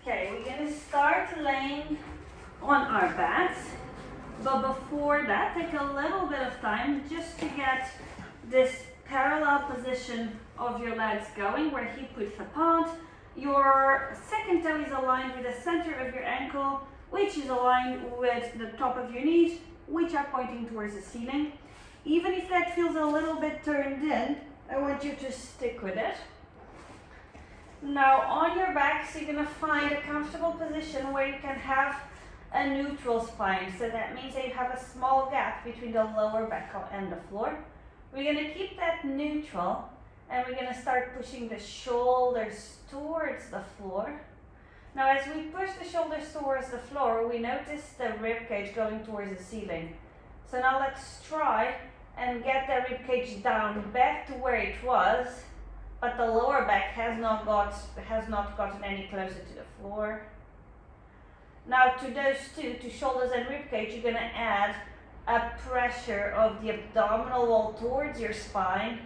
Okay, we're gonna start laying on our backs, but before that, take a little bit of time just to get this parallel position of your legs going, where hip width apart. Your second toe is aligned with the center of your ankle, which is aligned with the top of your knees, which are pointing towards the ceiling. Even if that feels a little bit turned in, I want you to stick with it. Now on your backs, you're going to find a comfortable position where you can have a neutral spine. So that means that you have a small gap between the lower back and the floor. We're going to keep that neutral, and we're going to start pushing the shoulders towards the floor. Now as we push the shoulders towards the floor, we notice the rib cage going towards the ceiling. So now let's try and get the rib cage down back to where it was, but the lower back has not gotten any closer to the floor. Now to those two, to shoulders and rib cage, you're going to add a pressure of the abdominal wall towards your spine,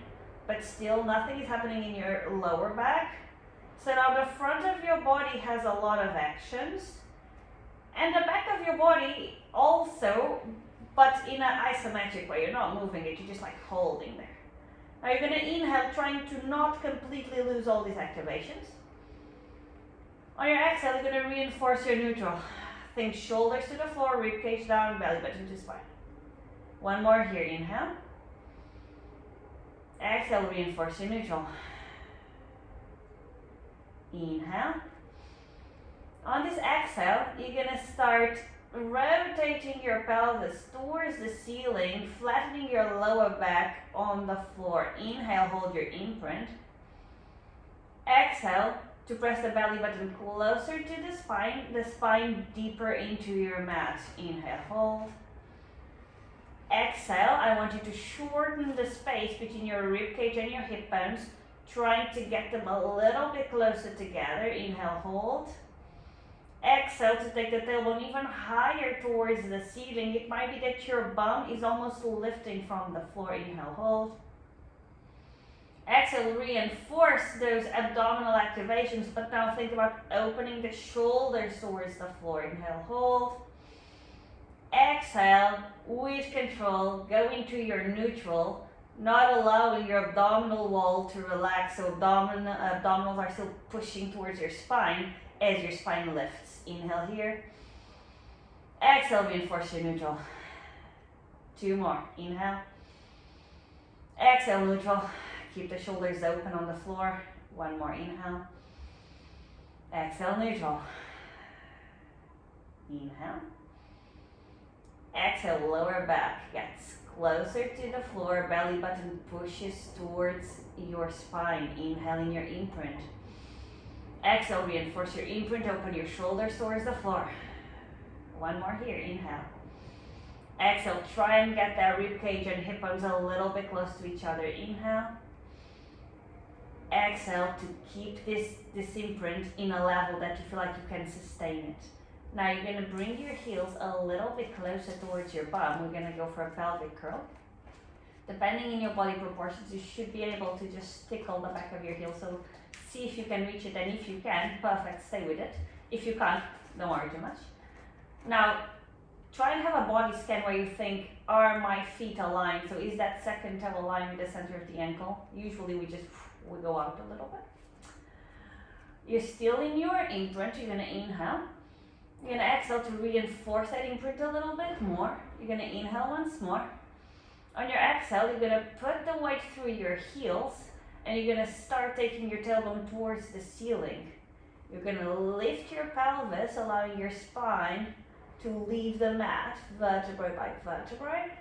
but still nothing is happening in your lower back. So now the front of your body has a lot of actions, and the back of your body also, but in an isometric way. You're not moving it, you're just like holding there. Now you're going to inhale, trying to not completely lose all these activations. On your exhale, you're going to reinforce your neutral. Think shoulders to the floor, rib cage down, belly button to spine. One more here, inhale. Exhale, reinforce your neutral. Inhale. On this exhale, you're going to start rotating your pelvis towards the ceiling, flattening your lower back on the floor. Inhale, hold your imprint. Exhale to press the belly button closer to the spine deeper into your mat. Inhale, hold. Exhale, I want you to shorten the space between your rib cage and your hip bones, trying to get them a little bit closer together. Inhale, hold. Exhale to take the tailbone even higher towards the ceiling. It might be that your bum is almost lifting from the floor. Inhale, hold. Exhale, reinforce those abdominal activations, but now think about opening the shoulders towards the floor. Inhale, hold. Exhale, with control, go into your neutral, not allowing your abdominal wall to relax, so abdominals are still pushing towards your spine as your spine lifts. Inhale here. Exhale, reinforce your neutral. Two more. Inhale. Exhale, neutral. Keep the shoulders open on the floor. One more. Inhale. Exhale, neutral. Inhale. Exhale, lower back gets closer to the floor. Belly button pushes towards your spine. Inhale in your imprint. Exhale, reinforce your imprint, open your shoulders towards the floor. One more here, inhale. Exhale, try and get that rib cage and hip bones a little bit close to each other. Inhale. Exhale to keep this imprint in a level that you feel like you can sustain it. Now you're going to bring your heels a little bit closer towards your bum. We're going to go for a pelvic curl. Depending on your body proportions, you should be able to just tickle the back of your heel. So see if you can reach it, and if you can, perfect, stay with it. If you can't, don't worry too much. Now, try and have a body scan where you think, are my feet aligned? So is that second toe aligned with the center of the ankle? Usually we go out a little bit. You're still in your imprint, you're going to inhale. You're going to exhale to reinforce that imprint a little bit more. You're going to inhale once more. On your exhale, you're going to put the weight through your heels, and you're going to start taking your tailbone towards the ceiling. You're going to lift your pelvis, allowing your spine to leave the mat, vertebrae by vertebrae.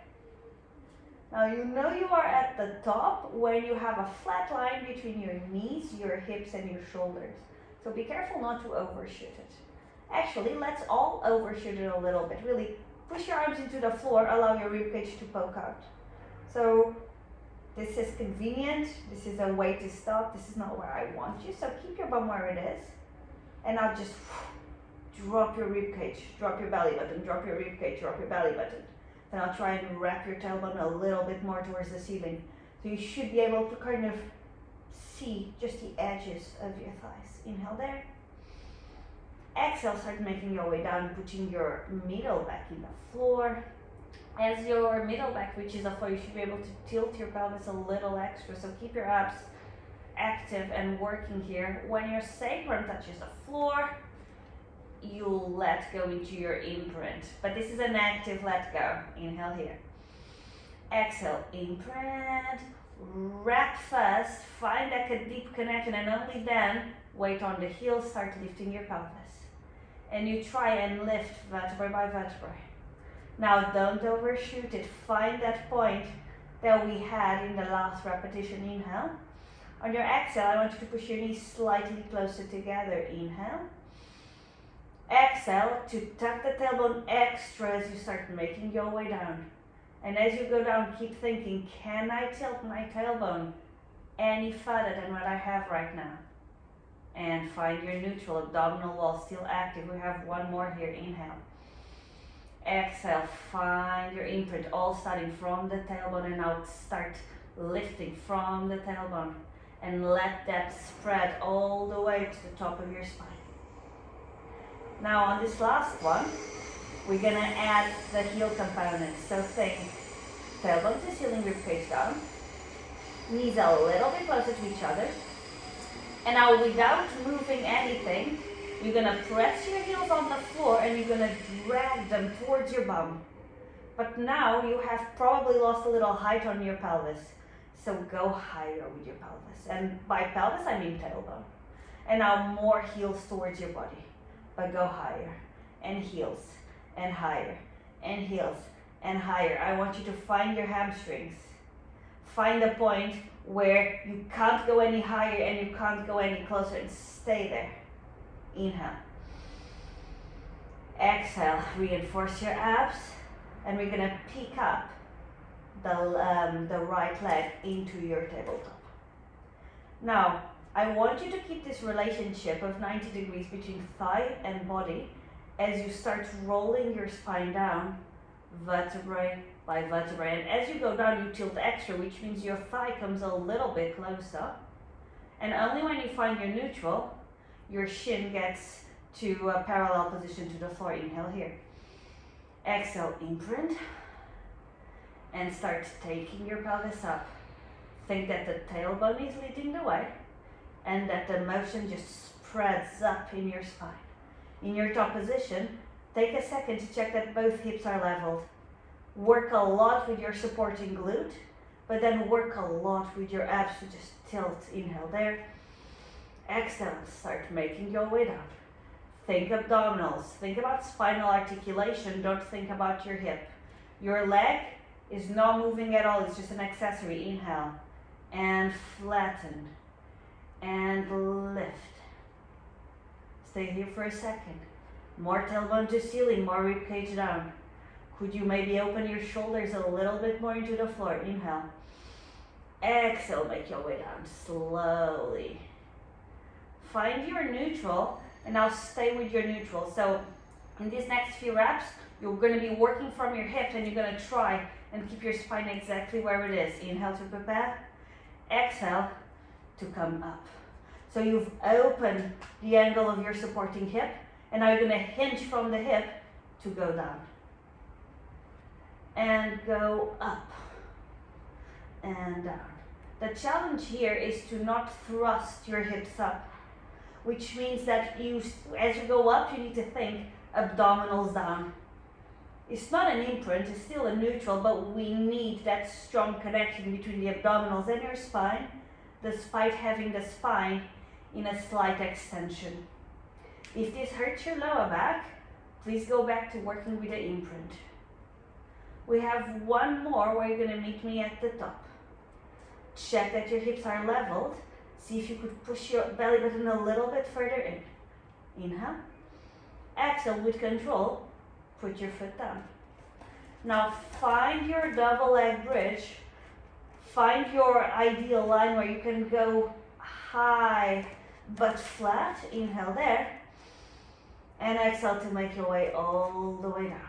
Now you know you are at the top when you have a flat line between your knees, your hips, and your shoulders. So be careful not to overshoot it. Actually, let's all overshoot it a little bit. Really push your arms into the floor, allow your ribcage to poke out. So this is convenient, this is a way to stop, this is not where I want you, so keep your bum where it is. And now just drop your ribcage, drop your belly button, drop your ribcage, drop your belly button. Then I'll try and wrap your tailbone a little bit more towards the ceiling. So you should be able to kind of see just the edges of your thighs. Inhale there. Exhale, start making your way down, putting your middle back in the floor. As your middle back reaches the floor, you should be able to tilt your pelvis a little extra. So keep your abs active and working here. When your sacrum touches the floor, you'll let go into your imprint. But this is an active let go. Inhale here. Exhale, imprint. Wrap fast. Find that deep connection, and only then weight on the heels. Start lifting your pelvis. And you try and lift vertebrae by vertebrae. Now don't overshoot it. Find that point that we had in the last repetition. Inhale. On your exhale, I want you to push your knees slightly closer together. Inhale. Exhale to tuck the tailbone extra as you start making your way down. And as you go down, keep thinking, can I tilt my tailbone any further than what I have right now? And find your neutral, abdominal wall still active. We have one more here. Inhale. Exhale, find your imprint, all starting from the tailbone, and now start lifting from the tailbone. And let that spread all the way to the top of your spine. Now on this last one, we're gonna add the heel component. So think tailbone to ceiling, ribcage down, knees a little bit closer to each other. And now without moving anything, you're gonna press your heels on the floor and you're gonna drag them towards your bum. But now you have probably lost a little height on your pelvis. So go higher with your pelvis. And by pelvis, I mean tailbone. And now more heels towards your body. But go higher, and heels, and higher, and heels, and higher. I want you to find your hamstrings. Find a point where you can't go any higher and you can't go any closer, and stay there. Inhale. Exhale, reinforce your abs, and we're gonna peek up the right leg into your tabletop. Now, I want you to keep this relationship of 90 degrees between thigh and body as you start rolling your spine down, vertebrae by vertebrae. And as you go down, you tilt extra, which means your thigh comes a little bit closer. And only when you find your neutral, your shin gets to a parallel position to the floor. Inhale here. Exhale, imprint. And start taking your pelvis up. Think that the tailbone is leading the way, and that the motion just spreads up in your spine. In your top position, take a second to check that both hips are leveled. Work a lot with your supporting glute, but then work a lot with your abs to just tilt. Inhale there. Exhale, start making your way down. Think abdominals. Think about spinal articulation. Don't think about your hip. Your leg is not moving at all. It's just an accessory. Inhale. And flatten. And lift. Stay here for a second. More tailbone to ceiling, more ribcage down. Could you maybe open your shoulders a little bit more into the floor? Inhale. Exhale, make your way down slowly. Find your neutral, and now stay with your neutral. So in these next few reps, you're going to be working from your hip, and you're going to try and keep your spine exactly where it is. Inhale to prepare. Exhale to come up. So you've opened the angle of your supporting hip, and now you're going to hinge from the hip to go down. And go up and down. The challenge here is to not thrust your hips up, which means that as you go up, you need to think abdominals down. It's not an imprint, it's still a neutral, but we need that strong connection between the abdominals and your spine, despite having the spine in a slight extension. If this hurts your lower back, please go back to working with the imprint. We have one more where you're going to meet me at the top. Check that your hips are leveled. See if you could push your belly button a little bit further in. Inhale. Exhale with control. Put your foot down. Now find your double leg bridge. Find your ideal line where you can go high but flat. Inhale there. And exhale to make your way all the way down.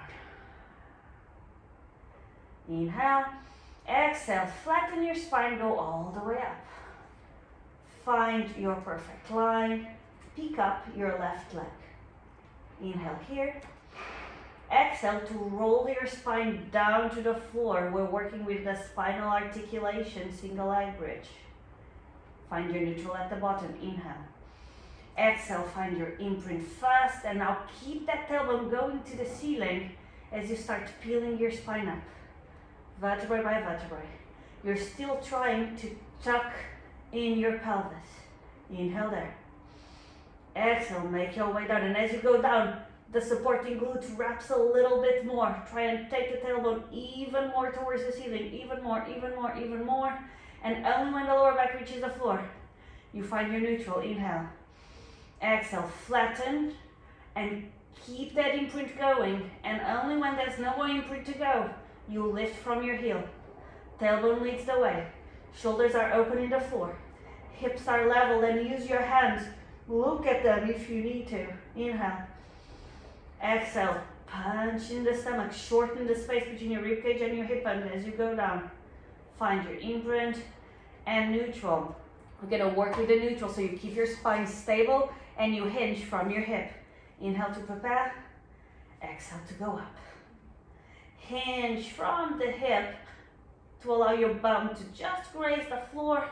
Inhale. Exhale. Flatten your spine. Go all the way up. Find your perfect line. Peek up your left leg. Inhale here. Exhale to roll your spine down to the floor. We're working with the spinal articulation, single leg bridge. Find your neutral at the bottom. Inhale. Exhale, find your imprint fast, and now keep that tailbone going to the ceiling as you start peeling your spine up, vertebrae by vertebrae. You're still trying to tuck in your pelvis. Inhale there. Exhale, make your way down, and as you go down, the supporting glute wraps a little bit more. Try and take the tailbone even more towards the ceiling, even more, even more, even more, and only when the lower back reaches the floor, you find your neutral. Inhale. Exhale, flatten, and keep that imprint going, and only when there's no more imprint to go, you lift from your heel. Tailbone leads the way. Shoulders are open in the floor. Hips are level, and use your hands. Look at them if you need to. Inhale. Exhale, punch in the stomach. Shorten the space between your ribcage and your hip bone as you go down. Find your imprint and neutral. We're going to work with the neutral, so you keep your spine stable and you hinge from your hip. Inhale to prepare. Exhale to go up. Hinge from the hip to allow your bum to just graze the floor,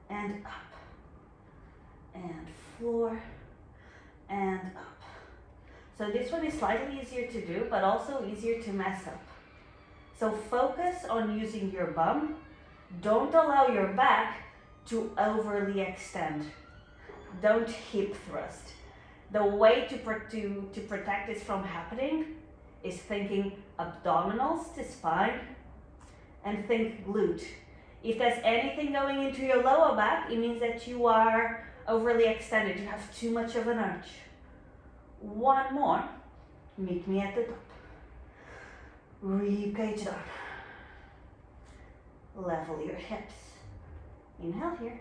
and up, and floor, and up. So this one is slightly easier to do, but also easier to mess up. So focus on using your bum. Don't allow your back to overly extend. Don't hip thrust. The way to protect this from happening is thinking abdominals to spine and think glute. If there's anything going into your lower back, it means that you are overly extended. You have too much of an arch. One more. Meet me at the top. Rib cage down. Level your hips. Inhale here.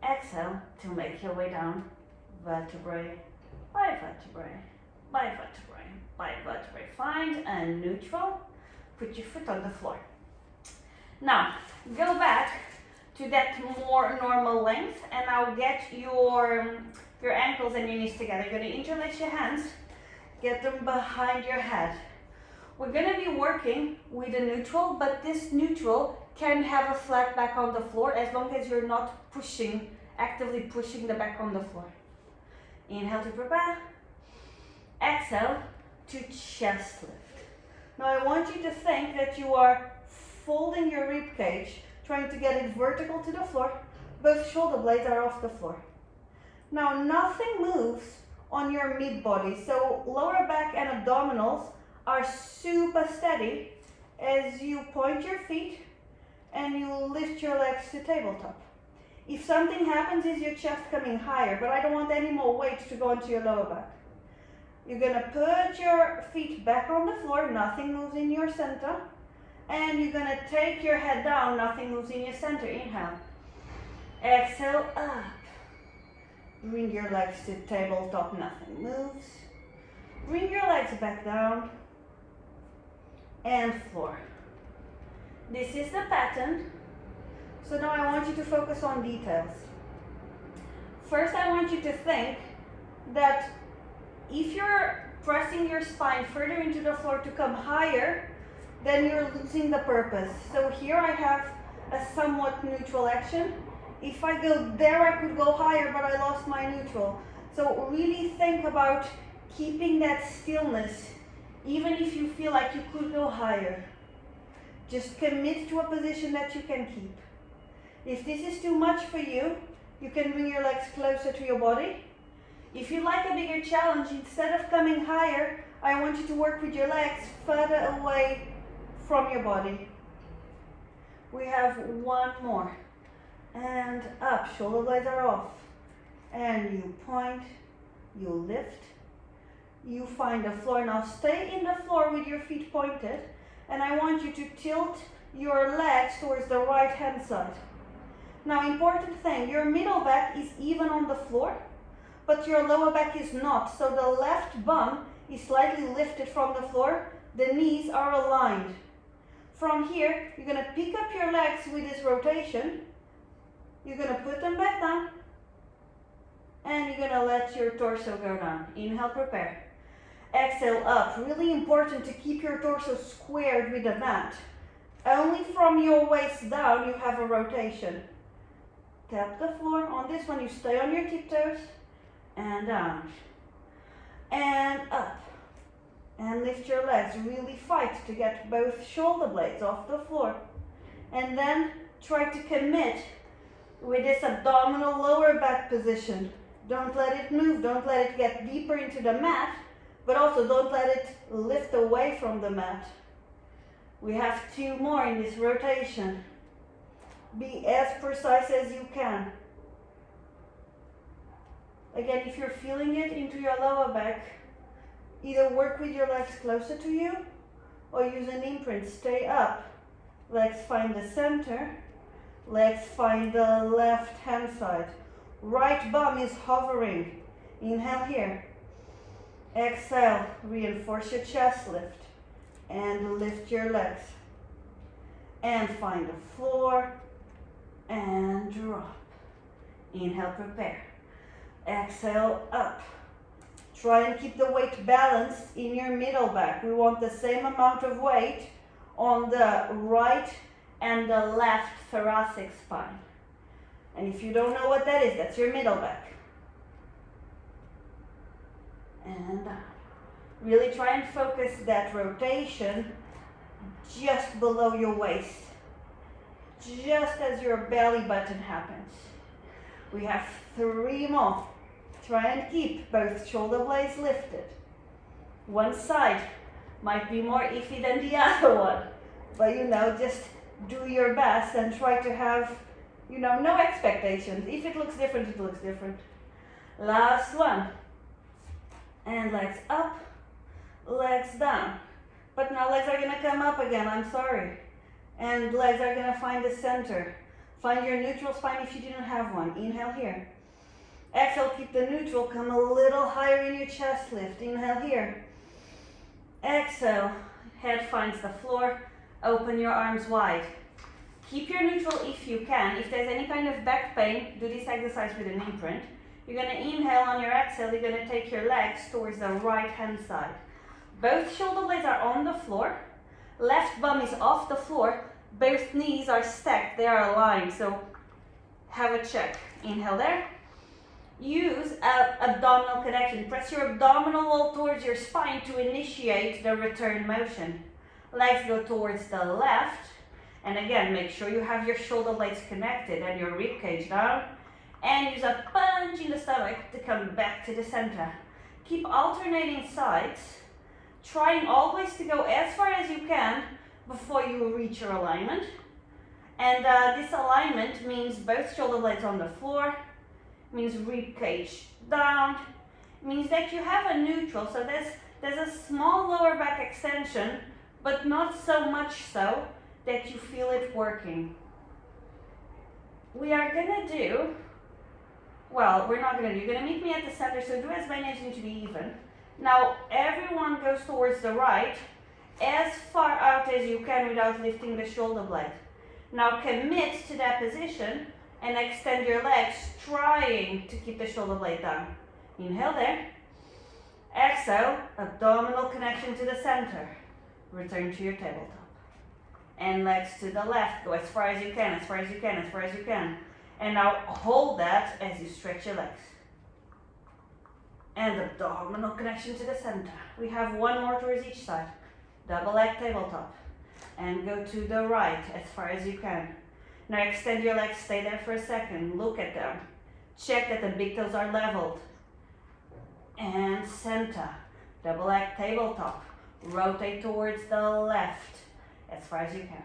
Exhale to make your way down, vertebrae by vertebrae, by vertebrae, by vertebrae. Find a neutral. Put your foot on the floor. Now, go back to that more normal length, and now get your ankles and your knees together. You're going to interlace your hands, get them behind your head. We're going to be working with a neutral, but this neutral can have a flat back on the floor as long as you're not actively pushing the back on the floor. Inhale to prepare. Exhale to chest lift. Now I want you to think that you are folding your rib cage, trying to get it vertical to the floor. Both shoulder blades are off the floor. Now nothing moves on your mid body, so lower back and abdominals are super steady as you point your feet and you lift your legs to tabletop. If something happens, is your chest coming higher, but I don't want any more weight to go into your lower back. You're gonna put your feet back on the floor, nothing moves in your center, and you're gonna take your head down, nothing moves in your center. Inhale. Exhale, up. Bring your legs to tabletop, nothing moves. Bring your legs back down, and floor. This is the pattern. So now I want you to focus on details. First, I want you to think that if you're pressing your spine further into the floor to come higher, then you're losing the purpose. So here I have a somewhat neutral action. If I go there, I could go higher, but I lost my neutral. So really think about keeping that stillness, even if you feel like you could go higher. Just commit to a position that you can keep. If this is too much for you, you can bring your legs closer to your body. If you like a bigger challenge, instead of coming higher, I want you to work with your legs further away from your body. We have one more. And up, shoulder blades are off. And you point, you lift, you find the floor. Now stay in the floor with your feet pointed, and I want you to tilt your legs towards the right hand side. Now, important thing, your middle back is even on the floor, but your lower back is not. So the left bum is slightly lifted from the floor. The knees are aligned. From here, you're going to pick up your legs with this rotation. You're going to put them back down and you're gonna let your torso go down. Inhale, prepare. Exhale, up. Really important to keep your torso squared with the mat. Only from your waist down you have a rotation. Tap the floor. On this one you stay on your tiptoes, and down, and up. And lift your legs. Really fight to get both shoulder blades off the floor. And then try to commit with this abdominal lower back position. Don't let it move. Don't let it get deeper into the mat, but also don't let it lift away from the mat. We have 2 more in this rotation. Be as precise as you can. Again, if you're feeling it into your lower back, either work with your legs closer to you or use an imprint. Stay up. Legs find the center. Legs find the left hand side. Right bum is hovering. Inhale here. Exhale. Reinforce your chest lift. And lift your legs. And find the floor. And drop. Inhale, prepare. Exhale, up. Try and keep the weight balanced in your middle back. We want the same amount of weight on the right and the left thoracic spine. And if you don't know what that is, that's your middle back. And really try and focus that rotation just below your waist, just as your belly button happens. We have 3 more. Try and keep both shoulder blades lifted. One side might be more iffy than the other one, but just do your best and try to have, no expectations. If it looks different, it looks different. Last one. And legs up, legs down. But now legs are gonna come up again, I'm sorry. And legs are gonna find the center. Find your neutral spine if you didn't have one. Inhale here. Exhale, keep the neutral, come a little higher in your chest lift. Inhale here. Exhale, head finds the floor, open your arms wide. Keep your neutral if you can. If there's any kind of back pain, do this exercise with an imprint. You're gonna inhale. On your exhale, you're gonna take your legs towards the right hand side. Both shoulder blades are on the floor. Left bum is off the floor. Both knees are stacked, they are aligned, so have a check. Inhale there. Use abdominal connection. Press your abdominal wall towards your spine to initiate the return motion. Legs go towards the left. And again, make sure you have your shoulder blades connected and your rib cage down. And use a punch in the stomach to come back to the center. Keep alternating sides, trying always to go as far as you can before you reach your alignment. And this alignment means both shoulder blades on the floor, means rib cage down, means that you have a neutral. So there's a small lower back extension, but not so much so that you feel it working. We are gonna do, we're not gonna do, you're gonna meet me at the center, so do as many as you need to be even. Now everyone goes towards the right, as far out as you can without lifting the shoulder blade. Now commit to that position and extend your legs, trying to keep the shoulder blade down. Inhale there. Exhale, abdominal connection to the center. Return to your tabletop. And legs to the left. Go as far as you can, as far as you can, as far as you can. And now hold that as you stretch your legs. And abdominal connection to the center. We have 1 more towards each side. Double leg tabletop. And go to the right as far as you can. Now extend your legs, stay there for a second, look at them. Check that the big toes are leveled. And center. Double leg tabletop. Rotate towards the left as far as you can.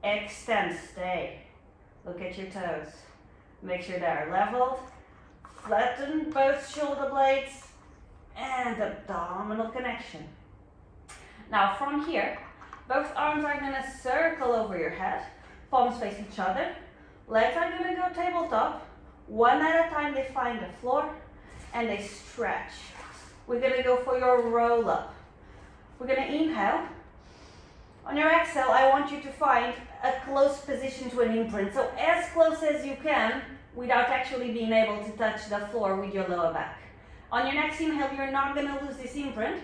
Extend, stay. Look at your toes. Make sure they are leveled. Flatten both shoulder blades and abdominal connection. Now from here, both arms are gonna circle over your head. Palms face each other. Legs are gonna go tabletop. One at a time they find the floor and they stretch. We're gonna go for your roll up. We're gonna inhale. On your exhale, I want you to find a close position to an imprint. So as close as you can without actually being able to touch the floor with your lower back. On your next inhale, you're not gonna lose this imprint.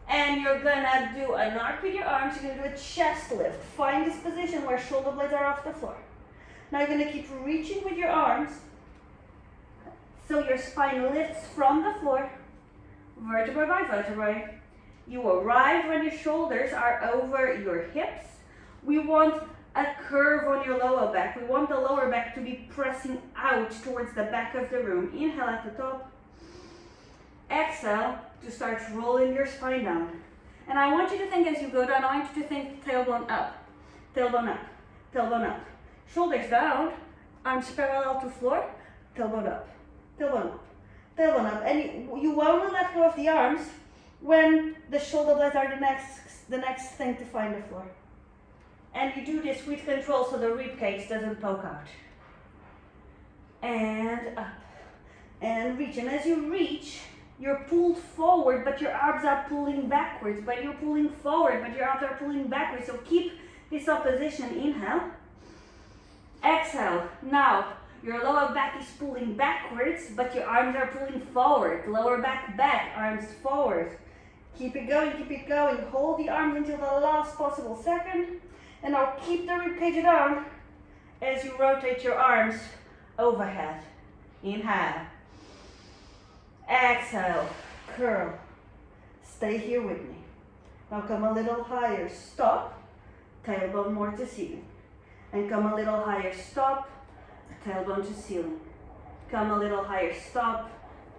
And you're gonna do an arc with your arms, you're gonna do a chest lift. Find this position where shoulder blades are off the floor. Now you're gonna keep reaching with your arms, so your spine lifts from the floor, vertebrae by vertebrae. You arrive when your shoulders are over your hips. We want a curve on your lower back. We want the lower back to be pressing out towards the back of the room. Inhale at the top. Exhale to start rolling your spine down. And I want you to think as you go down, I want you to think tailbone up, tailbone up, tailbone up. Shoulders down, arms parallel to floor, tailbone up, tailbone up, tailbone up. And you won't let go of the arms when the shoulder blades are the next thing to find the floor. And you do this with control so the rib cage doesn't poke out. And up, and reach. And as you reach, you're pulled forward, but your arms are pulling backwards. But you're pulling forward, but your arms are pulling backwards. So keep this opposition. Inhale. Exhale. Now, your lower back is pulling backwards, but your arms are pulling forward. Lower back, back, arms forward. Keep it going, keep it going. Hold the arms until the last possible second. And now keep the ribcage down as you rotate your arms overhead. Inhale. Exhale. Curl. Stay here with me. Now come a little higher. Stop. Tailbone more to ceiling. And come a little higher. Stop. Tailbone to ceiling. Come a little higher. Stop.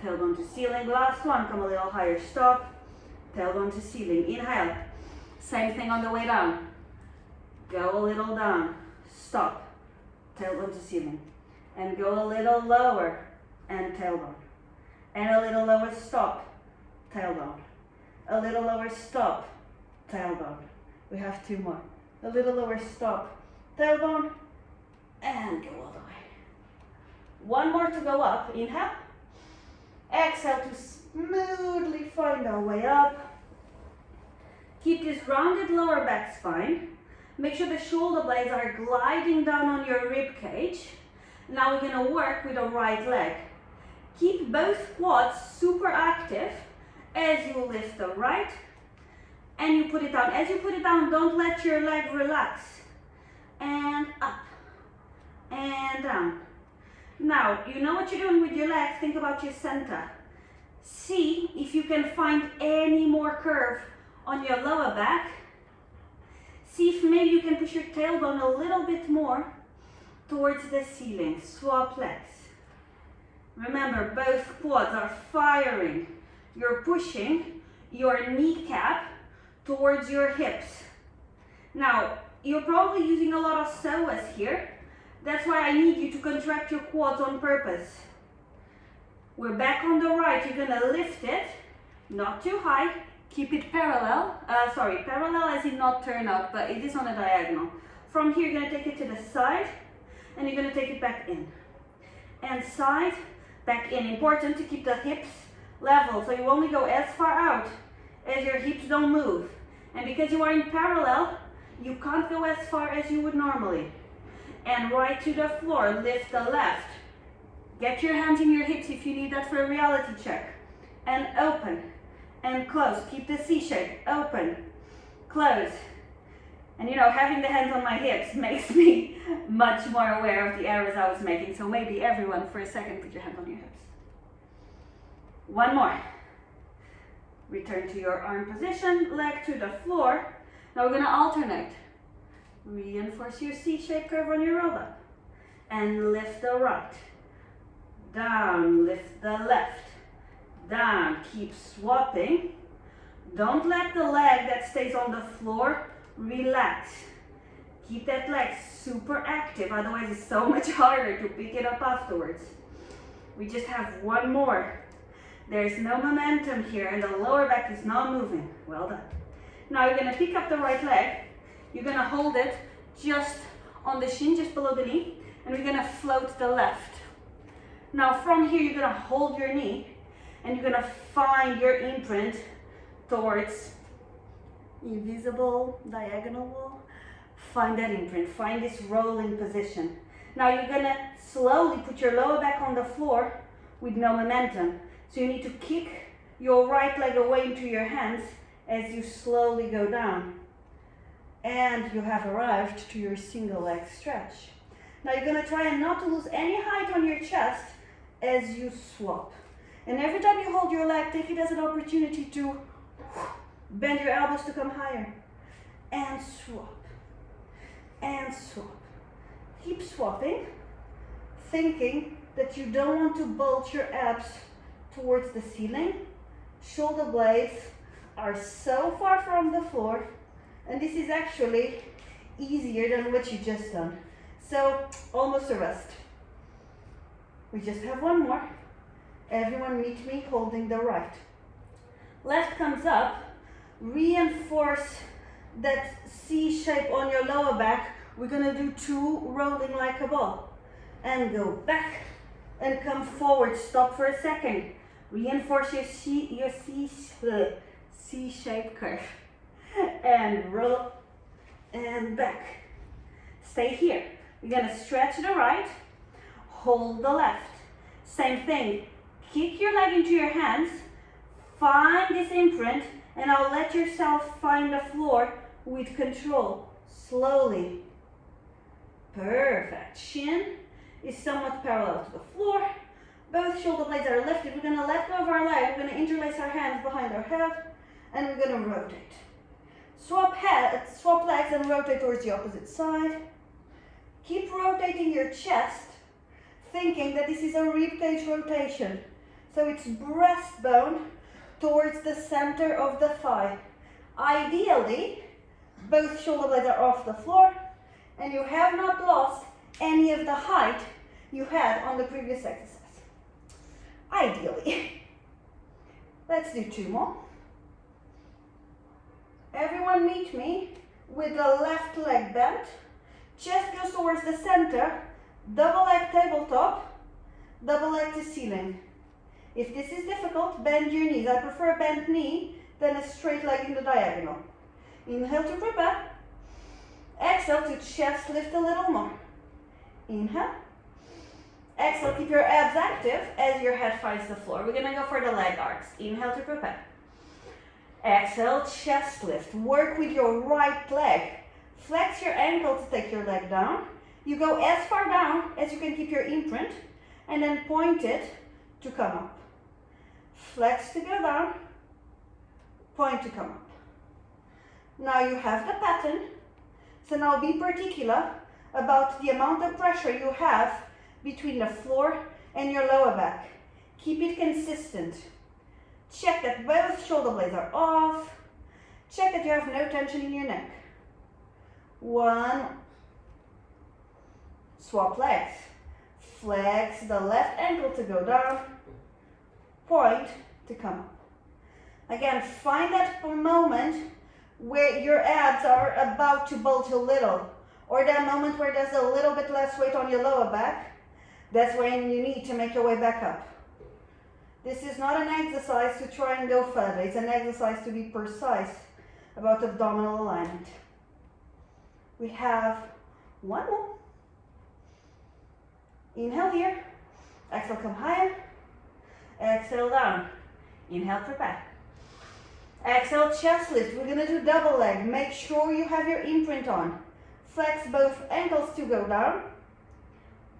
Tailbone to ceiling. Last one. Come a little higher. Stop. Tailbone to ceiling. Inhale. Same thing on the way down. Go a little down. Stop. Tailbone to ceiling. And go a little lower. And tailbone. And a little lower. Stop. Tailbone. A little lower. Stop. Tailbone. We have two more. A little lower. Stop. Tailbone. And go all the way. One more to go up. Inhale. Exhale to smoothly find our way up. Keep this rounded lower back spine. Make sure the shoulder blades are gliding down on your rib cage. Now we're going to work with the right leg. Keep both quads super active as you lift the right and you put it down. As you put it down, don't let your leg relax. And up and down. Now, you know what you're doing with your legs. Think about your center. See if you can find any more curve on your lower back. See if maybe you can push your tailbone a little bit more towards the ceiling. Swap legs. Remember, both quads are firing. You're pushing your kneecap towards your hips. Now, you're probably using a lot of psoas here. That's why I need you to contract your quads on purpose. We're back on the right. You're gonna lift it, not too high. Keep it parallel. Parallel as in not turn out, but it is on a diagonal. From here, you're gonna take it to the side, and you're gonna take it back in. And side, back in. Important to keep the hips level, so you only go as far out as your hips don't move. And because you are in parallel, you can't go as far as you would normally. And right to the floor, lift the left. Get your hands in your hips if you need that for a reality check. And open. And close. Keep the C shape. Open. Close. And you know, having the hands on my hips makes me much more aware of the errors I was making. So maybe everyone, for a second, put your hands on your hips. One more. Return to your arm position, leg to the floor. Now we're going to alternate. Reinforce your C-shaped curve on your roll up. And lift the right. Down, lift the left. Down, keep swapping. Don't let the leg that stays on the floor relax. Keep that leg super active, otherwise it's so much harder to pick it up afterwards. We just have one more. There's no momentum here and the lower back is not moving. Well done. Now you're going to pick up the right leg. You're going to hold it just on the shin, just below the knee, and we're going to float the left. Now from here, you're going to hold your knee, and you're going to find your imprint towards invisible diagonal wall. Find that imprint, find this rolling position. Now you're gonna slowly put your lower back on the floor with no momentum. So you need to kick your right leg away into your hands as you slowly go down. And you have arrived to your single leg stretch. Now you're gonna try and not to lose any height on your chest as you swap. And every time you hold your leg, take it as an opportunity to bend your elbows to come higher. And swap. And swap. Keep swapping, thinking that you don't want to bulge your abs towards the ceiling. Shoulder blades are so far from the floor, and this is actually easier than what you just done. So almost a rest. We just have one more. Everyone meet me holding the right. Left comes up. Reinforce that C shape on your lower back. We're gonna do 2 rolling like a ball. And go back and come forward. Stop for a second. Reinforce your C-shaped curve. And roll and back. Stay here. We're gonna stretch the right, hold the left. Same thing. Kick your leg into your hands, find this imprint, and now let yourself find the floor with control. Slowly. Perfect. Shin is somewhat parallel to the floor. Both shoulder blades are lifted. We're gonna let go of our leg. We're gonna interlace our hands behind our head, and we're gonna rotate. Swap legs and rotate towards the opposite side. Keep rotating your chest, thinking that this is a ribcage rotation. So it's breastbone towards the center of the thigh. Ideally, both shoulder blades are off the floor, and you have not lost any of the height you had on the previous exercise. Ideally. Let's do 2 more. Everyone meet me with the left leg bent. Chest goes towards the center. Double leg tabletop. Double leg to ceiling. If this is difficult, bend your knees. I prefer a bent knee than a straight leg in the diagonal. Inhale to prepare. Exhale to chest lift a little more. Inhale. Exhale, keep your abs active as your head finds the floor. We're gonna go for the leg arcs. Inhale to prepare. Exhale, chest lift. Work with your right leg. Flex your ankle to take your leg down. You go as far down as you can keep your imprint, and then point it to come up. Flex to go down, point to come up. Now you have the pattern, so now be particular about the amount of pressure you have between the floor and your lower back. Keep it consistent. Check that both shoulder blades are off. Check that you have no tension in your neck. 1. Swap legs. Flex the left ankle to go down. Point to come up. Again, find that moment where your abs are about to bulge a little, or that moment where there's a little bit less weight on your lower back. That's when you need to make your way back up. This is not an exercise to try and go further. It's an exercise to be precise about abdominal alignment. We have 1 more. Inhale here. Exhale, come higher. Exhale down. Inhale, prepare. Exhale, chest lift. We're gonna do double leg. Make sure you have your imprint on. Flex both ankles to go down.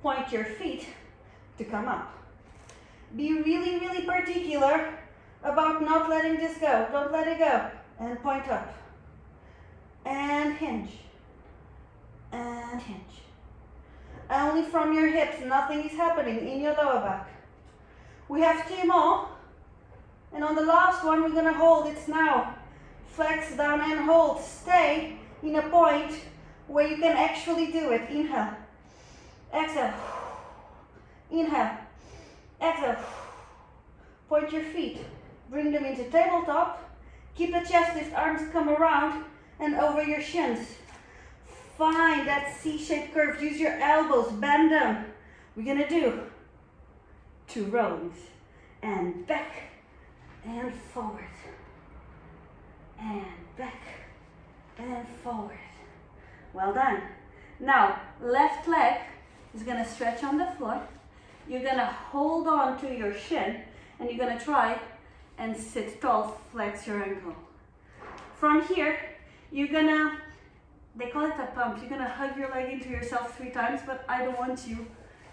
Point your feet to come up. Be really, really particular about not letting this go. Don't let it go. And point up. And hinge. And hinge. Only from your hips, nothing is happening in your lower back. We have 2 more. And on the last one, we're gonna hold. It's now. Flex down and hold. Stay in a point where you can actually do it. Inhale. Exhale. Inhale. Exhale. Point your feet. Bring them into tabletop. Keep the chest lift, arms come around and over your shins. Find that C-shaped curve. Use your elbows, bend them. We're gonna do 2 rollings. And back and forward. And back and forward. Well done. Now, left leg is gonna stretch on the floor. You're gonna hold on to your shin and you're gonna try and sit tall, flex your ankle. From here, you're gonna, they call it a pump, you're gonna hug your leg into yourself 3 times, but I don't want you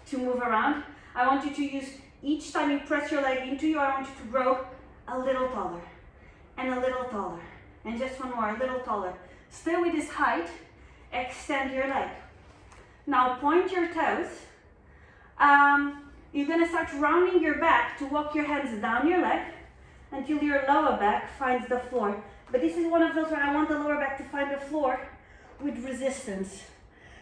to move around. I want you to use, each time you press your leg into you, I want you to grow a little taller, and a little taller, and just one more, a little taller. Stay with this height, extend your leg. Now point your toes. You're gonna start rounding your back to walk your hands down your leg until your lower back finds the floor. But this is one of those where I want the lower back to find the floor with resistance.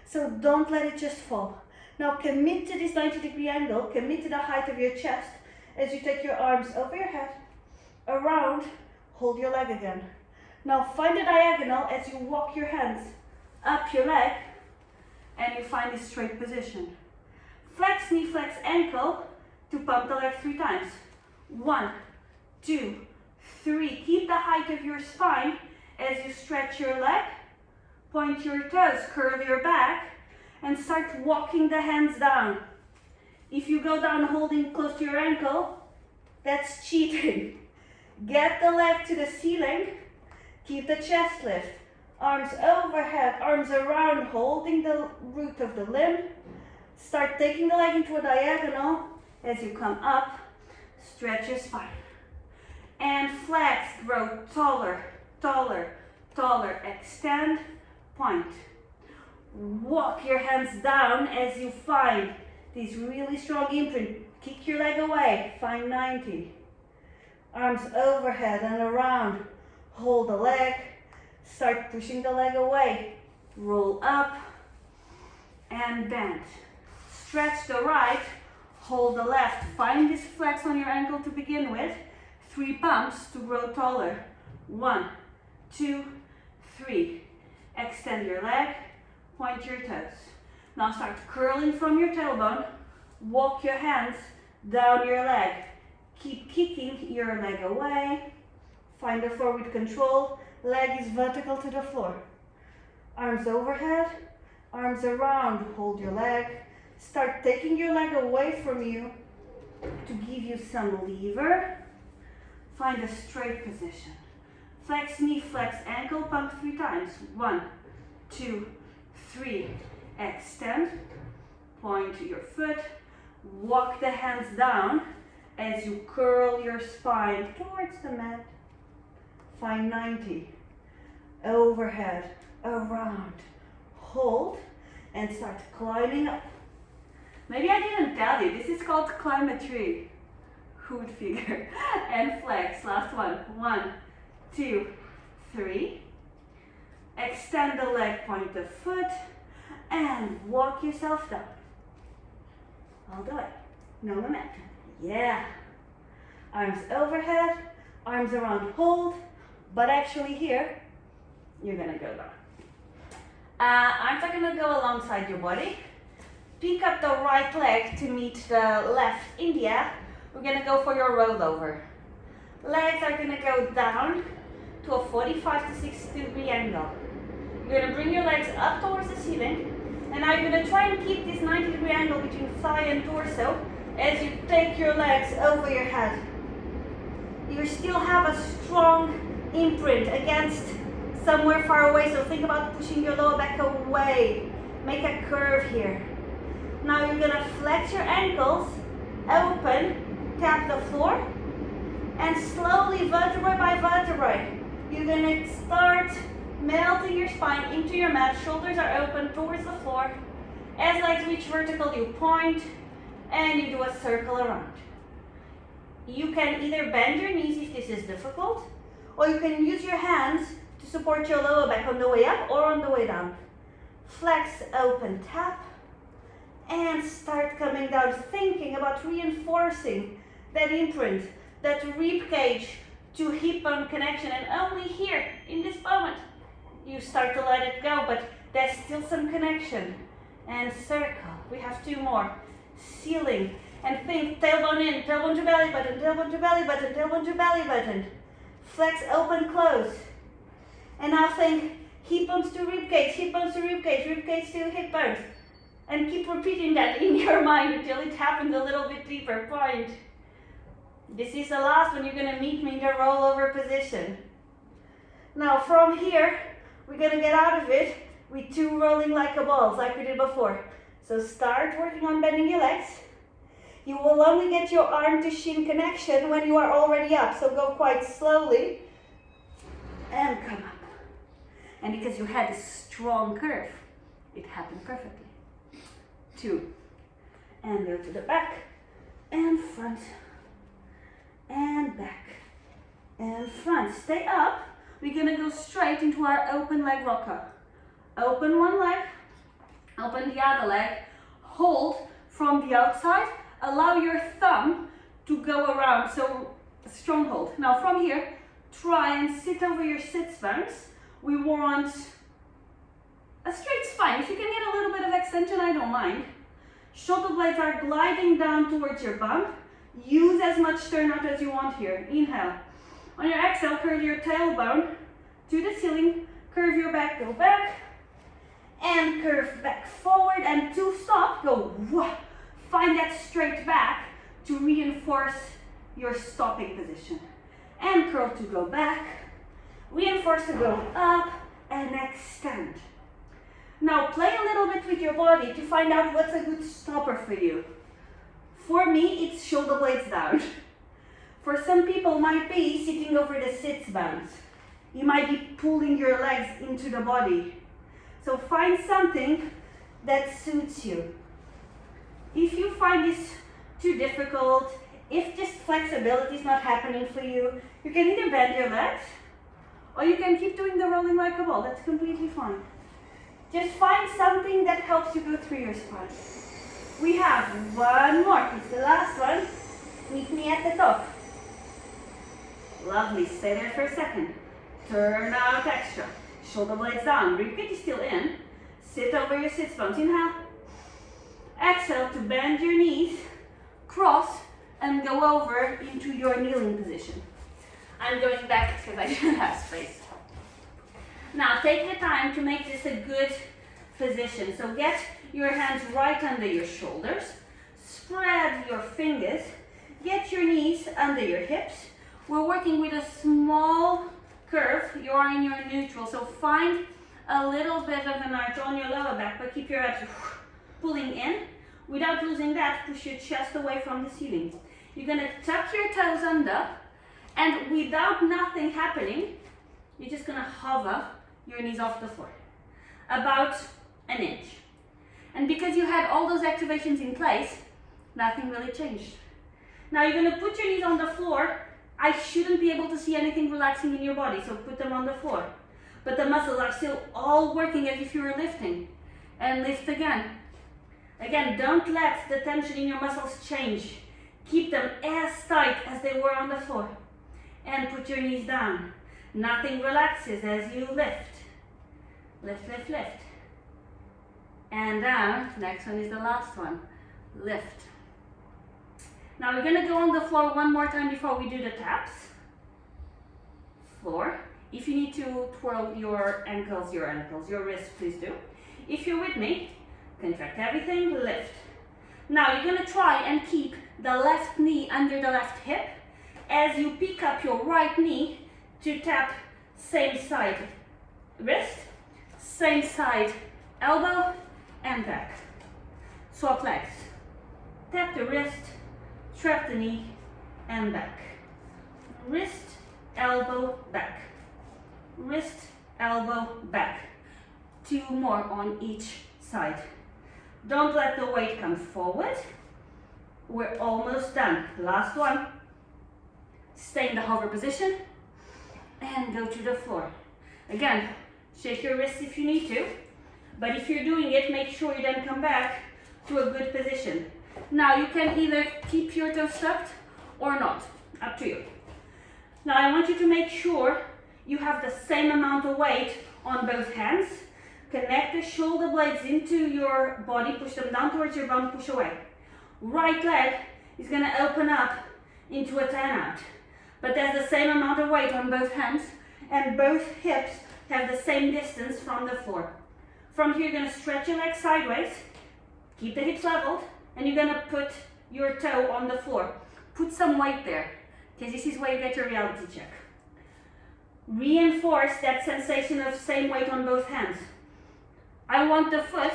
So don't let it just fall. Now commit to this 90-degree angle, commit to the height of your chest as you take your arms over your head, around, hold your leg again. Now find the diagonal as you walk your hands up your leg and you find this straight position. Flex knee, flex ankle to pump the leg 3 times. 1, 2, 3. Keep the height of your spine as you stretch your leg, point your toes, curve your back, and start walking the hands down. If you go down holding close to your ankle, that's cheating. Get the leg to the ceiling, keep the chest lift. Arms overhead, arms around, holding the root of the limb. Start taking the leg into a diagonal as you come up, stretch your spine. And flex, grow taller, taller, taller, extend, point. Walk your hands down as you find this really strong imprint. Kick your leg away, find 90. Arms overhead and around, hold the leg, start pushing the leg away. Roll up and bend. Stretch the right, hold the left. Find this flex on your ankle to begin with. 3 pumps to grow taller. 1, 2, 3. Extend your leg, point your toes. Now start curling from your tailbone. Walk your hands down your leg. Keep kicking your leg away. Find the floor with control. Leg is vertical to the floor. Arms overhead, arms around, hold your leg. Start taking your leg away from you to give you some lever. Find a straight position. Flex knee, flex ankle, pump 3 times. 1, 2, 3. Extend, point your foot, walk the hands down as you curl your spine towards the mat. Find 90. Overhead, around, hold, and start climbing up. Maybe I didn't tell you, this is called climb a tree. Who would figure? And flex, last one. 1, 2, 3. Extend the leg, point the foot, and walk yourself down. All the way. No momentum. Yeah. Arms overhead, arms around, hold, but actually here, you're gonna go down. Arms are gonna go alongside your body. Pick up the right leg to meet the left in the air. We're gonna go for your rollover. Legs are gonna go down to a 45 to 60 degree angle. You're gonna bring your legs up towards the ceiling, and now you're gonna try and keep this 90-degree angle between thigh and torso as you take your legs over your head. You still have a strong imprint against somewhere far away, so think about pushing your lower back away. Make a curve here. Now you're gonna flex your ankles, open, tap the floor, and slowly, vertebrae by vertebrae, you're gonna start melting your spine into your mat. Shoulders are open towards the floor. As legs reach vertical, you point, and you do a circle around. You can either bend your knees if this is difficult, or you can use your hands to support your lower back on the way up or on the way down. Flex, open, tap, and start coming down, thinking about reinforcing that imprint, that rib cage to hip bone connection. And only here, in this moment, you start to let it go, but there's still some connection. And circle. We have 2 more. Ceiling. And think tailbone in, tailbone to belly button, tailbone to belly button, tailbone to belly button. Flex, open, close. And now think hip bones to rib cage to hip bones. And keep repeating that in your mind until it happens a little bit deeper. Point. This is the last one. You're gonna meet me in the rollover position. Now from here, we're gonna get out of it with 2 rolling like a balls, like we did before. So start working on bending your legs. You will only get your arm to shin connection when you are already up. So go quite slowly and come up. And because you had a strong curve, it happened perfectly. 2. And go to the back and front and back and front. Stay up. We're gonna go straight into our open leg rocker. Open one leg, open the other leg, hold from the outside, allow your thumb to go around, so strong hold. Now from here, try and sit over your sits bones. We want a straight spine. If you can get a little bit of extension, I don't mind. Shoulder blades are gliding down towards your bum. Use as much turnout as you want here. Inhale. On your exhale, curve your tailbone to the ceiling. Curve your back, go back. And curve back forward. And to stop, go whoa. Find that straight back to reinforce your stopping position. And curl to go back. Reinforce to go up and extend. Now play a little bit with your body to find out what's a good stopper for you. For me, it's shoulder blades down. For some people, might be sitting over the sits bones. You might be pulling your legs into the body. So find something that suits you. If you find this too difficult, if just flexibility is not happening for you, you can either bend your legs or you can keep doing the rolling like a ball. That's completely fine. Just find something that helps you go through your spine. We have one more. It's the last one. Meet me at the top. Lovely. Stay there for a second. Turn out extra. Shoulder blades down. Ribcage is still in. Sit over your sits bones. Inhale. Exhale to bend your knees. Cross and go over into your kneeling position. I'm going back because I don't have space. Now take the time to make this a good position. So get your hands right under your shoulders. Spread your fingers. Get your knees under your hips. We're working with a small curve. You're in your neutral. So find a little bit of an arch on your lower back, but keep your abs pulling in. Without losing that, push your chest away from the ceiling. You're going to tuck your toes under, and without nothing happening, you're just going to hover your knees off the floor. About an inch. And because you had all those activations in place, nothing really changed. Now you're going to put your knees on the floor. I shouldn't be able to see anything relaxing in your body, so put them on the floor. But the muscles are still all working as if you were lifting. And lift again. Again, don't let the tension in your muscles change. Keep them as tight as they were on the floor. And put your knees down. Nothing relaxes as you lift. Lift, lift, lift. And down. Next one is the last one. Lift. Now we're going to go on the floor one more time before we do the taps. Floor. If you need to twirl your ankles, your wrists, please do. If you're with me, contract everything, lift. Now you're going to try and keep the left knee under the left hip as you pick up your right knee to tap same side wrist, same side elbow, and back. Swap legs. Tap the wrist, trap the knee, and back. Wrist, elbow, back. Wrist, elbow, back. 2 more on each side. Don't let the weight come forward. We're almost done. Last one. Stay in the hover position and go to the floor. Again, shake your wrists if you need to, but if you're doing it, make sure you then come back to a good position. Now you can either keep your toes tucked or not, up to you. Now I want you to make sure you have the same amount of weight on both hands. Connect the shoulder blades into your body, push them down towards your bum, push away. Right leg is going to open up into a turnout. But there's the same amount of weight on both hands, and both hips have the same distance from the floor. From here, you're going to stretch your legs sideways, Keep the hips leveled, and you're gonna put your toe on the floor. Put some weight there, because this is where you get your reality check. Reinforce that sensation of same weight on both hands. I want the foot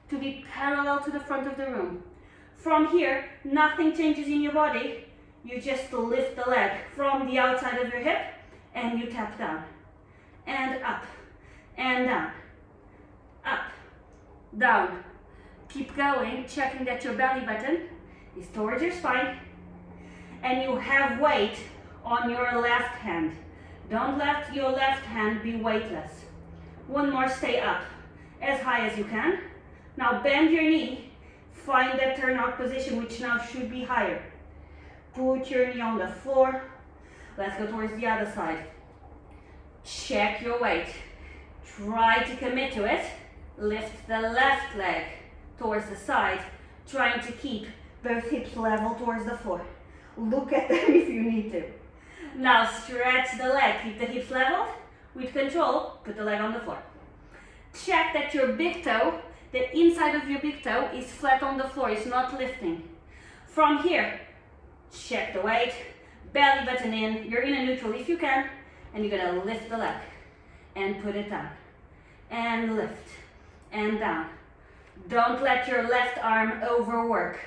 to be parallel to the front of the room. From here, nothing changes in your body. You just lift the leg from the outside of your hip and you tap down. And up, and down, up, down. Keep going, checking that your belly button is towards your spine and you have weight on your left hand. Don't let your left hand be weightless. One more, stay up as high as you can. Now bend your knee, find that turnout position, which now should be higher. Put your knee on the floor. Let's go towards the other side. Check your weight. Try to commit to it. Lift the left leg towards the side, trying to keep both hips level towards the floor. Look at them if you need to. Now stretch the leg, keep the hips leveled. With control, put the leg on the floor. Check that your big toe, the inside of your big toe, is flat on the floor, it's not lifting. From here, check the weight, belly button in, you're in a neutral if you can, and you're gonna lift the leg and put it down. And lift, and down. Don't let your left arm overwork.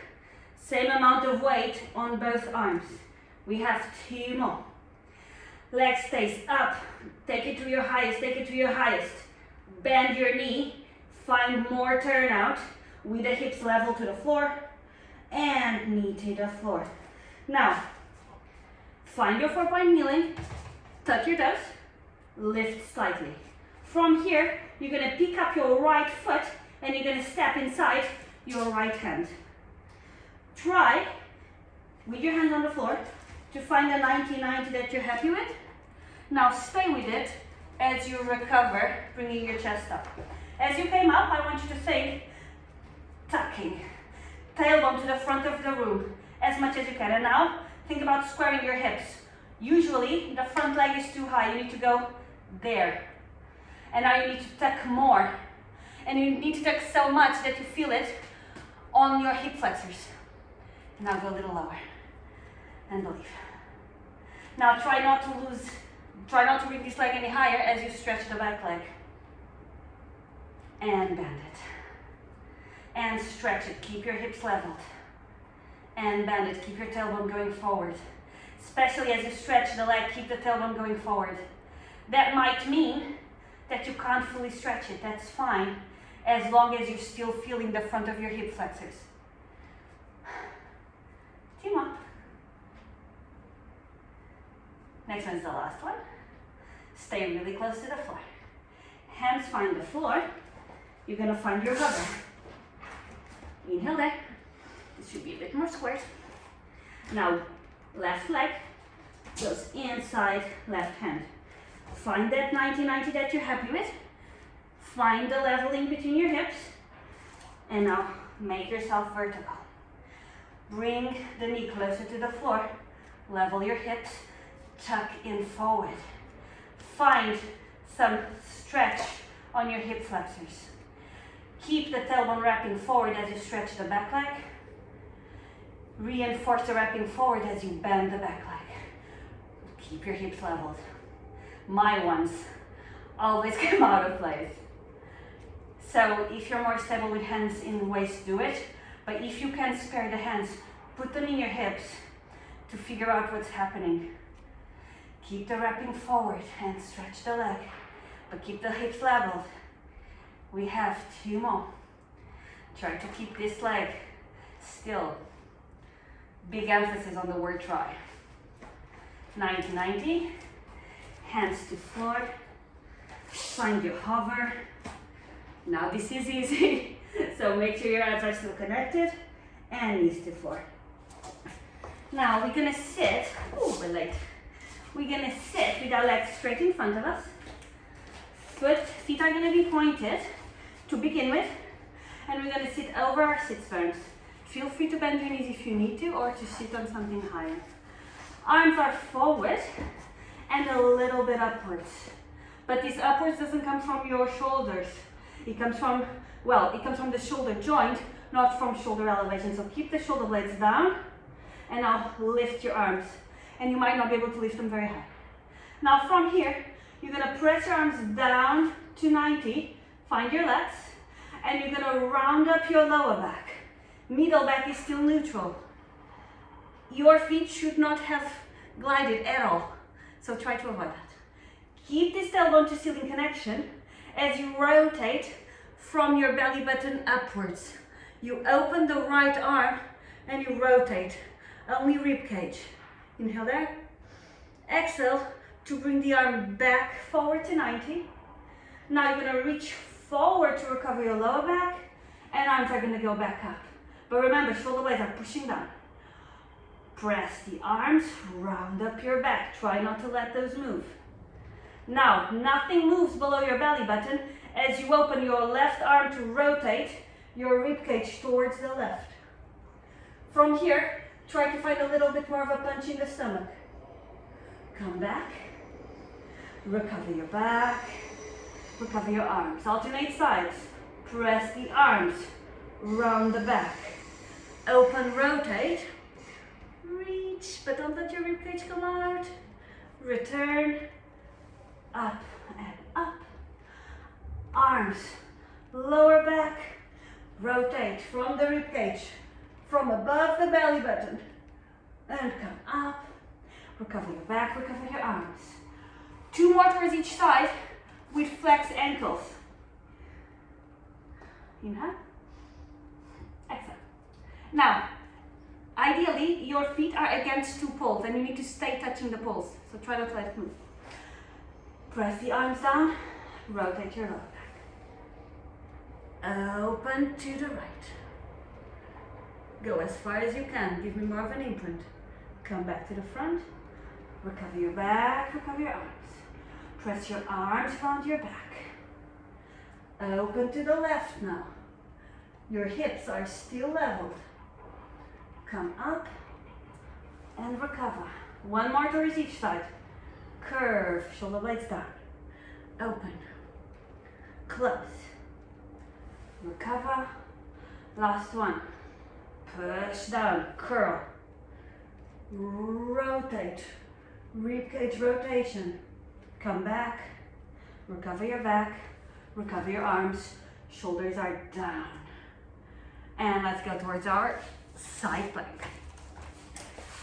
Same amount of weight on both arms. We have 2 more. Leg stays up, take it to your highest, take it to your highest. Bend your knee, find more turnout with the hips level to the floor and knee to the floor. Now, find your 4-point kneeling, tuck your toes, lift slightly. From here, you're gonna pick up your right foot and you're gonna step inside your right hand. Try, with your hands on the floor, to find a 90-90 that you're happy with. Now stay with it as you recover, bringing your chest up. As you came up, I want you to think tucking, tailbone to the front of the room as much as you can. And now think about squaring your hips. Usually the front leg is too high, you need to go there. And now you need to tuck more. And you need to tuck so much that you feel it on your hip flexors. Now go a little lower and leave. Now try not to bring this leg any higher as you stretch the back leg. And bend it. And stretch it, keep your hips leveled. And bend it, keep your tailbone going forward. Especially as you stretch the leg, keep the tailbone going forward. That might mean that you can't fully stretch it, that's fine, as long as you're still feeling the front of your hip flexors. 2 more. Next one's the last one. Stay really close to the floor. Hands find the floor. You're gonna find your hover. Inhale there. This should be a bit more squared. Now, left leg goes inside left hand. Find that 90-90 that you're happy with. Find the leveling between your hips. And now make yourself vertical. Bring the knee closer to the floor. Level your hips. Tuck in forward. Find some stretch on your hip flexors. Keep the tailbone wrapping forward as you stretch the back leg. Reinforce the wrapping forward as you bend the back leg. Keep your hips leveled. My ones always come out of place. So if you're more stable with hands in the waist, do it. But if you can spare the hands, put them in your hips to figure out what's happening. Keep the wrapping forward and stretch the leg, but keep the hips leveled. We have 2 more. Try to keep this leg still. Big emphasis on the word try. 90-90. Hands to floor. Find your hover. Now this is easy, so make sure your abs are still connected and knees to floor. Now we're gonna sit. Oh, we're late. We're gonna sit with our legs straight in front of us. Feet are gonna be pointed to begin with, and we're gonna sit over our sit bones. Feel free to bend your knees if you need to, or to sit on something higher. Arms are forward and a little bit upwards. But this upwards doesn't come from your shoulders. It comes from the shoulder joint not from shoulder elevation. So keep the shoulder blades down and now lift your arms. And you might not be able to lift them very high. Now from here, you're gonna press your arms down to 90, find your lats, and you're gonna round up your lower back. Middle back is still neutral. Your feet should not have glided at all, so try to avoid that. Keep this tailbone to ceiling connection as you rotate from your belly button upwards. You open the right arm and you rotate, only rib cage. Inhale there, exhale to bring the arm back forward to 90. Now you're gonna reach forward to recover your lower back and arms are gonna go back up. But remember, shoulder blades are pushing down. Press the arms, round up your back. Try not to let those move. Now, nothing moves below your belly button as you open your left arm to rotate your rib cage towards the left. From here, try to find a little bit more of a punch in the stomach. Come back, recover your back, recover your arms. Alternate sides. Press the arms, round the back. Open, rotate. Reach, but don't let your ribcage come out. Return, up and up. Arms, lower back, rotate from the ribcage, from above the belly button, and come up. Recover your back, recover your arms. 2 more towards each side with flexed ankles. Inhale, exhale. Now, ideally, your feet are against 2 poles and you need to stay touching the poles. So try not to let it move. Press the arms down, rotate your lower back. Open to the right. Go as far as you can, give me more of an imprint. Come back to the front, recover your back, recover your arms. Press your arms around your back. Open to the left now. Your hips are still leveled. Come up and recover. 1 more towards each side. Curve, shoulder blades down. Open, close, recover. Last one. Push down, curl, rotate, ribcage rotation. Come back, recover your back, recover your arms. Shoulders are down. And let's go towards our side plank.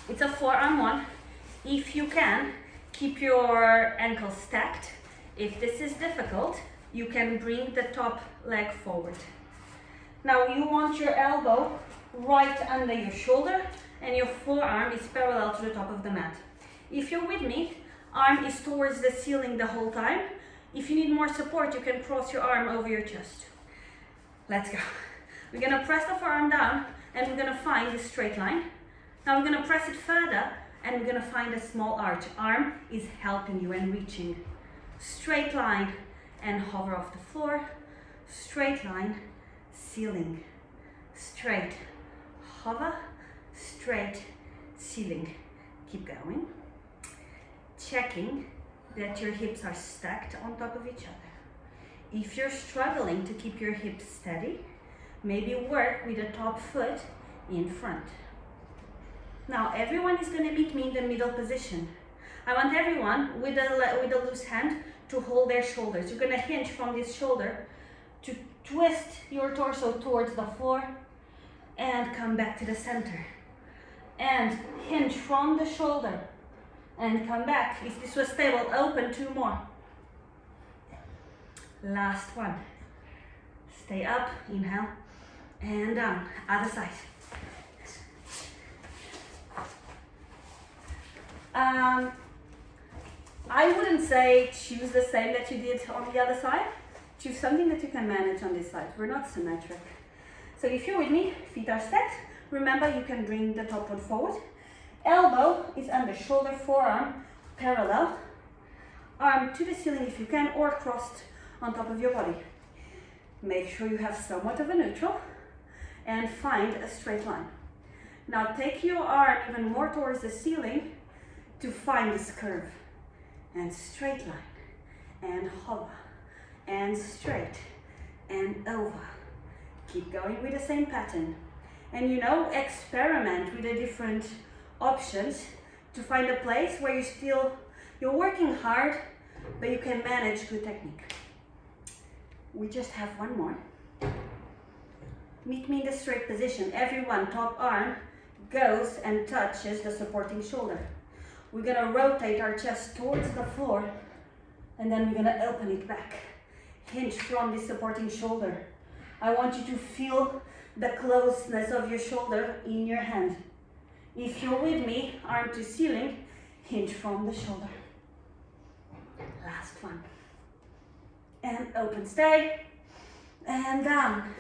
It's a forearm one. If you can, keep your ankles stacked. If this is difficult, you can bring the top leg forward. Now you want your elbow right under your shoulder and your forearm is parallel to the top of the mat. If you're with me, arm is towards the ceiling the whole time. If you need more support, you can cross your arm over your chest. Let's go. We're gonna press the forearm down and we're gonna find a straight line. Now we're gonna press it further and we're gonna find a small arch. Arm is helping you and reaching. Straight line and hover off the floor. Straight line, ceiling. Straight, hover, straight, ceiling. Keep going. Checking that your hips are stacked on top of each other. If you're struggling to keep your hips steady, maybe work with the top foot in front. Now everyone is going to meet me in the middle position. I want everyone with a loose hand to hold their shoulders. You're going to hinge from this shoulder to twist your torso towards the floor and come back to the center. And hinge from the shoulder and come back. If this was stable, open 2 more. Last one. Stay up, inhale, and down. Other side. I wouldn't say choose the same that you did on the other side. Choose something that you can manage on this side. We're not symmetric. So if you're with me, feet are stacked. Remember, you can bring the top one forward. Elbow is under shoulder, forearm parallel. Arm to the ceiling if you can, or crossed on top of your body. Make sure you have somewhat of a neutral and find a straight line. Now take your arm even more towards the ceiling to find this curve. And straight line, and hover, and straight, and over. Keep going with the same pattern. And you know, experiment with the different options to find a place where you're working hard, but you can manage good technique. We just have one more. Meet me in the straight position. Everyone, top arm goes and touches the supporting shoulder. We're gonna rotate our chest towards the floor, and then we're gonna open it back. Hinge from the supporting shoulder. I want you to feel the closeness of your shoulder in your hand. If you're with me, arm to ceiling, hinge from the shoulder. Last one. And open, stay, and down.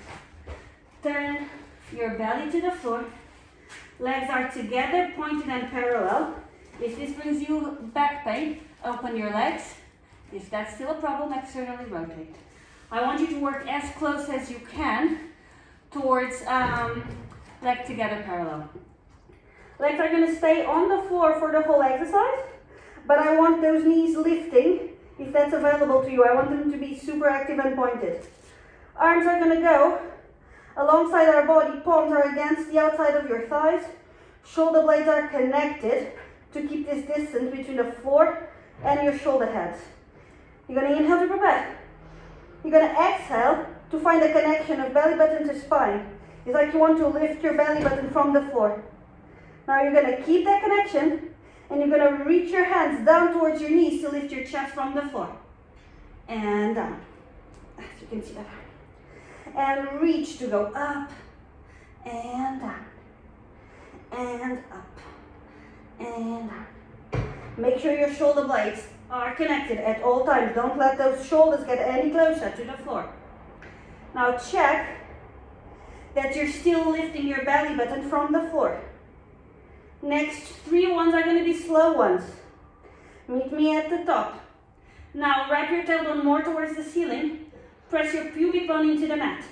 Turn your belly to the floor. Legs are together, pointed and parallel. If this brings you back pain, open your legs. If that's still a problem, externally rotate. I want you to work as close as you can towards leg together parallel. Legs are going to stay on the floor for the whole exercise, but I want those knees lifting, if that's available to you. I want them to be super active and pointed. Arms are going to go alongside our body. Palms are against the outside of your thighs. Shoulder blades are connected to keep this distance between the floor and your shoulder heads. You're going to inhale to prepare. You're going to exhale to find a connection of belly button to spine. It's like you want to lift your belly button from the floor. Now you're going to keep that connection, and you're going to reach your hands down towards your knees to lift your chest from the floor. And down, as you can see that. And reach to go up, and down, and up, and down. Make sure your shoulder blades are connected at all times. Don't let those shoulders get any closer to the floor. Now check that you're still lifting your belly button from the floor. Next 3 ones are going to be slow ones. Meet me at the top. Now wrap your tailbone more towards the ceiling. Press your pubic bone into the mat.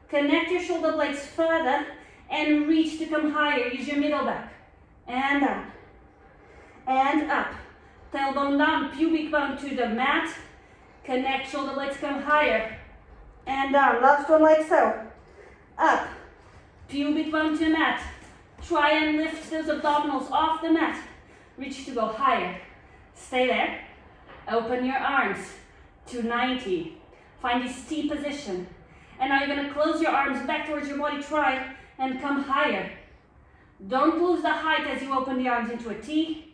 Connect your shoulder blades further and reach to come higher. Use your middle back. And down. And up. Tailbone down, pubic bone to the mat. Connect, shoulder blades come higher. And down. Last one like so. Up. Pubic bone to mat. Try and lift those abdominals off the mat. Reach to go higher. Stay there. Open your arms to 90. Find this T position. And now you're going to close your arms back towards your body. Try and come higher. Don't lose the height as you open the arms into a T.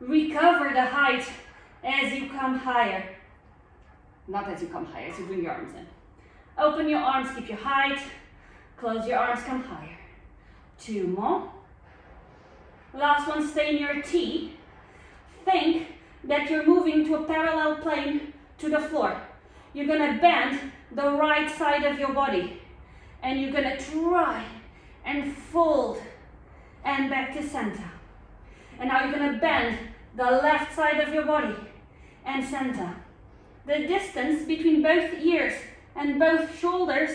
Recover the height as you come higher. Not as you come higher, as you bring your arms in. Open your arms, keep your height. Close your arms, come higher. 2 more. Last one, stay in your T. Think that you're moving to a parallel plane to the floor. You're going to bend the right side of your body. And you're going to try and fold and back to center. And now you're going to bend the left side of your body and center. The distance between both ears and both shoulders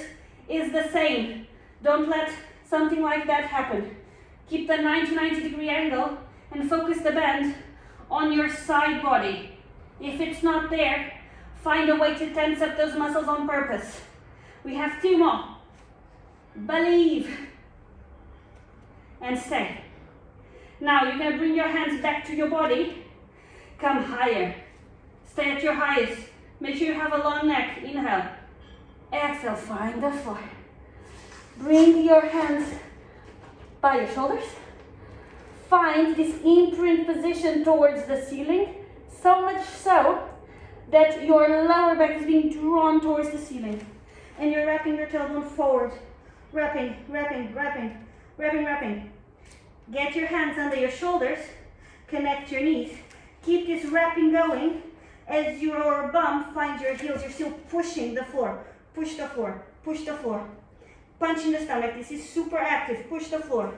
is the same. Don't let something like that happen. Keep the 90 degree angle and focus the bend on your side body. If it's not there, find a way to tense up those muscles on purpose. We have 2 more. Believe. And stay. Now you're going to bring your hands back to your body. Come higher. Stay at your highest. Make sure you have a long neck. Inhale. Exhale, find the floor. Bring your hands by your shoulders. Find this imprint position towards the ceiling. So much so that your lower back is being drawn towards the ceiling. And you're wrapping your tailbone forward. Wrapping, wrapping, wrapping, wrapping, wrapping. Get your hands under your shoulders. Connect your knees. Keep this wrapping going. As your bum finds your heels, you're still pushing the floor. Push the floor. Push the floor. Punch in the stomach. This is super active. Push the floor.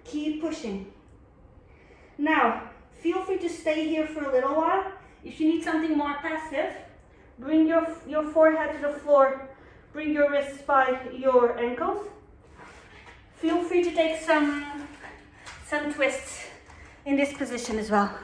Keep pushing. Now, feel free to stay here for a little while. If you need something more passive, bring your forehead to the floor. Bring your wrists by your ankles. Feel free to take some twists in this position as well.